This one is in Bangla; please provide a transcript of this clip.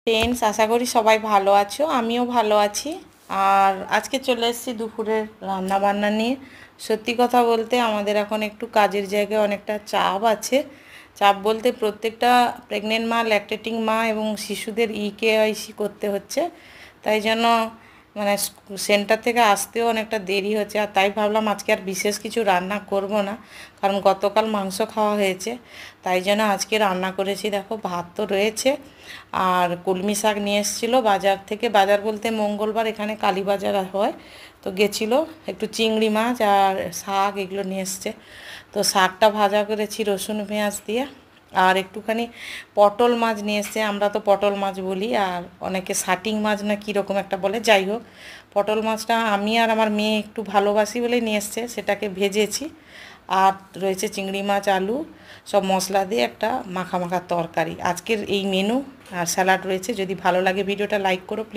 ফ্রেন্ডস, আশা করি সবাই ভালো আছো। আমিও ভালো আছি। আর আজকে চলে এসেছি দুপুরের রান্না বান্না নিয়ে। সত্যি কথা বলতে আমাদের এখন একটু কাজের জায়গায় অনেকটা চাপ আছে। চাপ বলতে প্রত্যেকটা প্রেগনেন্ট মা, ল্যাকটেটিং মা এবং শিশুদের ইকেআইসি করতে হচ্ছে। তাই জন্য মানে সেন্টার থেকে আসতেও অনেকটা দেরি হচ্ছে। আর তাই ভাবলাম আজকে আর বিশেষ কিছু রান্না করব না, কারণ গতকাল মাংস খাওয়া হয়েছে। তাই জন্য আজকে রান্না করেছি। দেখো, ভাত তো রয়েছে, আর কলমি শাক নিয়ে এসেছিলো বাজার থেকে। বাজার বলতে মঙ্গলবার এখানে কালী বাজার হয়, তো গেছিলো। একটু চিংড়ি মাছ আর শাক এগুলো নিয়ে এসছে। তো শাকটা ভাজা করেছি রসুন পেঁয়াজ দিয়ে। আর একটুখানি পটল মাছ নিয়ে এসছে, আমরা তো পটল মাছ বলি, আর অনেকে শাটিং মাছ না কীরকম একটা বলে। যাই হোক, পটল মাছটা আমি আর আমার মেয়ে একটু ভালোবাসি বলে নিয়ে এসছে, সেটাকে ভেজেছি। আর রয়েছে চিংড়ি মাছ, আলু, সব মশলা দিয়ে একটা মাখা মাখা তরকারি। আজকের এই মেনু। আর স্যালাড রয়েছে। যদি ভালো লাগে ভিডিওটা লাইক করো প্লিজ।